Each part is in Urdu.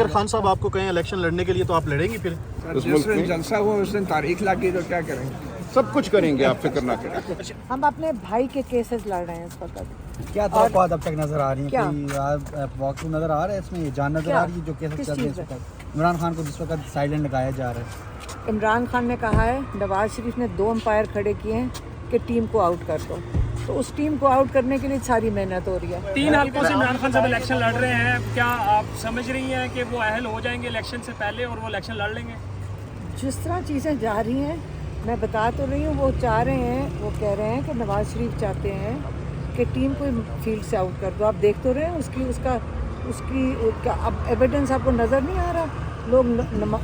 اگر خان صاحب آپ کو کہیں الیکشن لڑنے کے لیے تو آپ لڑیں گی پھر؟ جس دن جلسہ ہوا اس دن تاریخ لگی تو کیا کریں گے؟ سب کچھ کریں گے، آپ فکر نہ کریں۔ ہم اپنے بھائی کے کیسز لڑ رہے ہیں اس وقت۔ کیا توقعات اب تک نظر آ رہی ہیں؟ کوئی واقع نظر آ رہا ہے اس میں؟ جان نظر آ رہی ہے جو کیسز چل رہے ہیں اس وقت؟ عمران خان کو جس وقت سائلنٹ لگایا جا رہا ہے، عمران خان نے کہا ہے، نواز شریف نے 2 امپائر کھڑے کیے ہیں کہ ٹیم کو آؤٹ کر دو، تو اس ٹیم کو آؤٹ کرنے کے لیے ساری محنت ہو رہی ہے۔ 3 حلقوں سے عمران خان صاحب الیکشن لڑ رہے ہیں، کیا آپ سمجھ رہی ہیں کہ وہ اہل ہو جائیں گے الیکشن سے پہلے اور وہ الیکشن لڑ لیں گے؟ جس طرح چیزیں جا رہی ہیں، میں بتا تو رہی ہوں، وہ چاہ رہے ہیں، وہ کہہ رہے ہیں کہ نواز شریف چاہتے ہیں کہ ٹیم کو فیلڈ سے آؤٹ کر دو۔ آپ دیکھ تو رہے ہیں اس کی اب ایویڈنس آپ کو نظر نہیں آ رہا؟ لوگ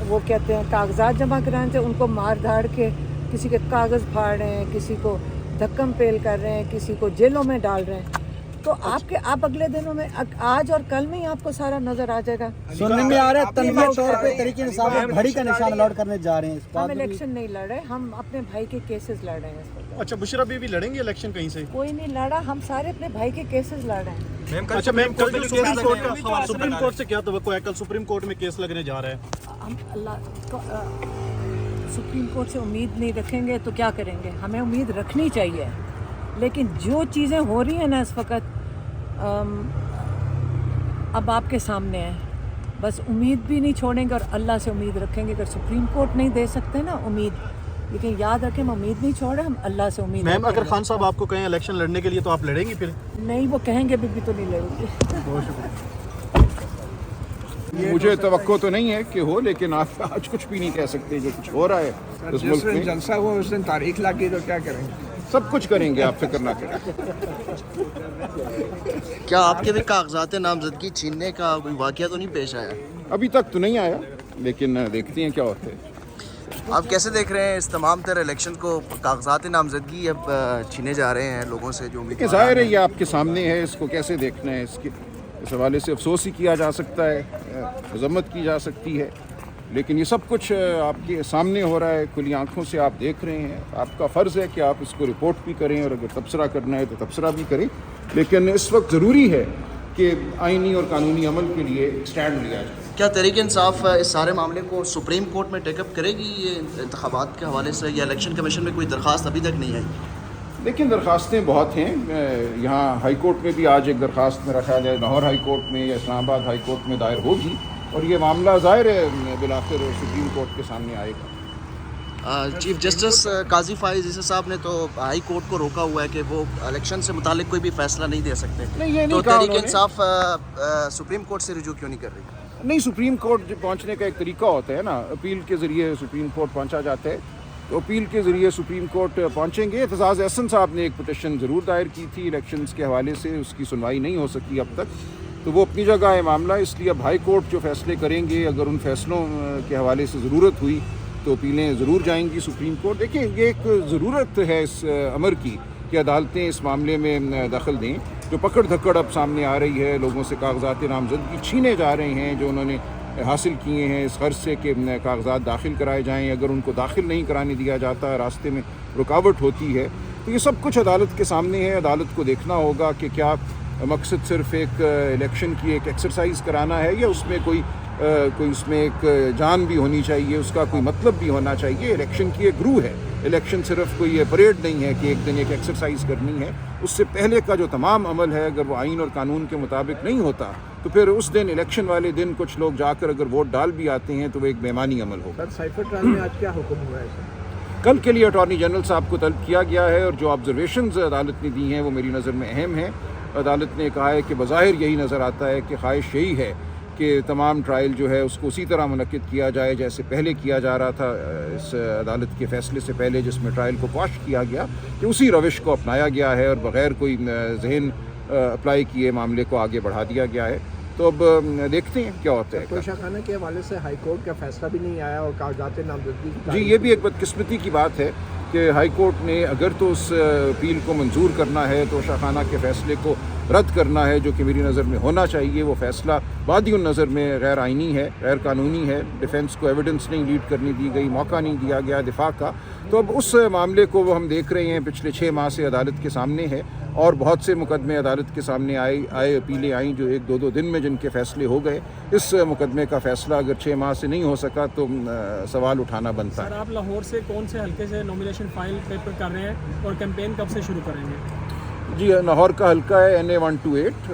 وہ کہتے ہیں کاغذات جمع کرائیں تھے، ان کو مار دھاڑ کے کسی کے کاغذ پھاڑ رہے ہیں، کسی کو دھکم پیل کر رہے ہیں، کسی کو جیلوں میں ڈال رہے ہیں۔ تو آپ اگلے دنوں میں آج اور کل میں ہی آپ کو سارا نظر آ جائے گا۔ سننے میں آ رہا ہے تنظیمی طور پہ طریقے انصاف گھڑی کا نشان الاٹ کرنے جا رہے ہیں۔ اس ہم بات الیکشن نہیں لڑ رہے، ہم اپنے بھائی کے کیسز لڑ رہے ہیں اس وقت۔ اچھا، بشرا بھی لڑیں گے الیکشن کہیں سے؟ کوئی نہیں لڑا، ہم سارے اپنے بھائی کے کیسز لڑ رہے ہیں۔ اچھا میم، کل جو سپریم کورٹ سے کیا توقع ہے؟ کل سپریم کورٹ میں کیس لگنے جا رہا ہے۔ ہم سپریم کورٹ سے امید نہیں رکھیں گے تو کیا کریں گے؟ ہمیں امید رکھنی چاہیے، لیکن جو چیزیں ہو رہی ہیں نا اس وقت، اب آپ کے سامنے ہیں، بس امید بھی نہیں چھوڑیں گے اور اللہ سے امید رکھیں گے۔ اگر سپریم کورٹ نہیں دے سکتے نا امید، لیکن یاد رکھیں ہم امید نہیں چھوڑ رہے، ہم اللہ سے امید میم، رکھیں اگر گے۔ خان صاحب آپ کو کہیں الیکشن لڑنے کے لیے تو آپ لڑیں گی پھر؟ نہیں، وہ کہیں گے بھی تو نہیں لڑوں گی۔ بہت شکریہ۔ مجھے توقع تو نہیں ہے کہ ہو، لیکن آپ آج کچھ بھی نہیں کہہ سکتے جو کچھ ہو رہا ہے اس ملک میں۔ جلسہ ہوا اس دن تاریخ لگی تو کیا کریں گے؟ سب کچھ کریں گے، آپ فکر نہ کریں۔ کیا آپ کے بھی کاغذات نامزدگی چھیننے کا کوئی واقعہ تو نہیں پیش آیا؟ ابھی تک تو نہیں آیا، لیکن دیکھتے ہیں کیا ہوتا ہے۔ آپ کیسے دیکھ رہے ہیں اس تمام تر الیکشن کو؟ کاغذات نامزدگی اب چھینے جا رہے ہیں لوگوں سے جو کہ ظاہر ہے یہ آپ کے سامنے ہے، اس کو کیسے دیکھنا ہے، اس حوالے سے افسوس ہی کیا جا سکتا ہے، مذمت کی جا سکتی ہے، لیکن یہ سب کچھ آپ کے سامنے ہو رہا ہے، کھلی آنکھوں سے آپ دیکھ رہے ہیں۔ آپ کا فرض ہے کہ آپ اس کو رپورٹ بھی کریں، اور اگر تبصرہ کرنا ہے تو تبصرہ بھی کریں، لیکن اس وقت ضروری ہے کہ آئینی اور قانونی عمل کے لیے اسٹینڈ لیا جائے۔ کیا تحریک انصاف اس سارے معاملے کو سپریم کورٹ میں ٹیک اپ کرے گی یہ انتخابات کے حوالے سے، یا الیکشن کمیشن میں کوئی درخواست ابھی تک نہیں آئی؟ لیکن درخواستیں بہت ہیں، یہاں ہائی کورٹ میں بھی آج ایک درخواست میرا خیال ہے لاہور ہائی کورٹ میں یا اسلام آباد ہائی کورٹ میں دائر ہوگی، اور یہ معاملہ ظاہر ہے بالآخر سپریم کورٹ کے سامنے آئے گا۔ چیف جسٹس قاضی فائز عیسی صاحب نے تو ہائی کورٹ کو روکا ہوا ہے کہ وہ الیکشن سے متعلق کوئی بھی فیصلہ نہیں دے سکتے، تو تحریک انصاف سپریم کورٹ سے رجوع کیوں نہیں کر رہی؟ نہیں، سپریم کورٹ پہنچنے کا ایک طریقہ ہوتا ہے نا، اپیل کے ذریعے سپریم کورٹ پہنچا جاتا ہے، تو اپیل کے ذریعے سپریم کورٹ پہنچیں گے۔ اعتزاز احسن صاحب نے ایک پٹیشن ضرور دائر کی تھی الیکشنز کے حوالے سے، اس کی سنوائی نہیں ہو سکی اب تک، تو وہ اپنی جگہ ہے معاملہ، اس لیے اب ہائی کورٹ جو فیصلے کریں گے، اگر ان فیصلوں کے حوالے سے ضرورت ہوئی تو اپیلیں ضرور جائیں گی سپریم کورٹ۔ دیکھیں، یہ ایک ضرورت ہے اس امر کی کہ عدالتیں اس معاملے میں دخل دیں۔ جو پکڑ دھکڑ اب سامنے آ رہی ہے، لوگوں سے کاغذات نامزدگی چھینے جا رہے ہیں جو انہوں نے حاصل کیے ہیں اس غرض سے کہ کاغذات داخل کرائے جائیں، اگر ان کو داخل نہیں کرانے دیا جاتا، راستے میں رکاوٹ ہوتی ہے، تو یہ سب کچھ عدالت کے سامنے ہے۔ عدالت کو دیکھنا ہوگا کہ کیا مقصد صرف ایک الیکشن کی ایک ایکسرسائز کرانا ہے، یا اس میں کوئی اس میں ایک جان بھی ہونی چاہیے، اس کا کوئی مطلب بھی ہونا چاہیے۔ الیکشن کی ایک روح ہے، الیکشن صرف کوئی پریڈ نہیں ہے کہ ایک دن ایک ایکسرسائز کرنی ہے، اس سے پہلے کا جو تمام عمل ہے اگر وہ آئین اور قانون کے مطابق نہیں ہوتا تو پھر اس دن الیکشن والے دن کچھ لوگ جا کر اگر ووٹ ڈال بھی آتے ہیں تو وہ ایک بے ایمانی عمل ہوگا۔ سائفر ٹرائل میں آج کیا حکم ہوا ہے سر؟ کل کے لیے اٹارنی جنرل صاحب کو طلب کیا گیا ہے، اور جو آبزرویشنز عدالت نے دی ہیں وہ میری نظر میں اہم ہیں۔ عدالت نے کہا ہے کہ بظاہر یہی نظر آتا ہے کہ خواہش یہی ہے کہ تمام ٹرائل جو ہے اس کو اسی طرح منعقد کیا جائے جیسے پہلے کیا جا رہا تھا، اس عدالت کے فیصلے سے پہلے جس میں ٹرائل کو کوش کیا گیا، کہ اسی روش کو اپنایا گیا ہے اور بغیر کوئی ذہن اپلائی کیے معاملے کو آگے بڑھا دیا گیا ہے۔ تو اب دیکھتے ہیں کیا ہوتا ہے۔ توشہ خانہ کے حوالے سے ہائی کورٹ کا فیصلہ بھی نہیں آیا اور کاغذات نامزدگی جی، یہ بھی ایک بدقسمتی کی بات ہے کہ ہائی کورٹ نے اگر تو اس اپیل کو منظور کرنا ہے، توشہ خانہ کے فیصلے کو رد کرنا ہے، جو کہ میری نظر میں ہونا چاہیے، وہ فیصلہ بادی النظر میں غیر آئینی ہے، غیر قانونی ہے، ڈیفینس کو ایویڈنس نہیں لیڈ کرنے دی گئی، موقع نہیں دیا گیا دفاع کا، تو اب اس معاملے کو وہ ہم دیکھ رہے ہیں پچھلے 6 ماہ سے عدالت کے سامنے ہے، اور بہت سے مقدمے عدالت کے سامنے آئے اپیلیں آئیں جو 1-2 دن میں جن کے فیصلے ہو گئے. اس مقدمے کا فیصلہ اگر 6 ماہ سے نہیں ہو سکا تو سوال اٹھانا بنتا ہے. سر آپ لاہور سے کون سے حلقے سے نامینیشن فائل پیپر کر رہے ہیں اور کیمپین کب سے شروع کریں گے؟ جی لاہور کا حلقہ ہے NA 128.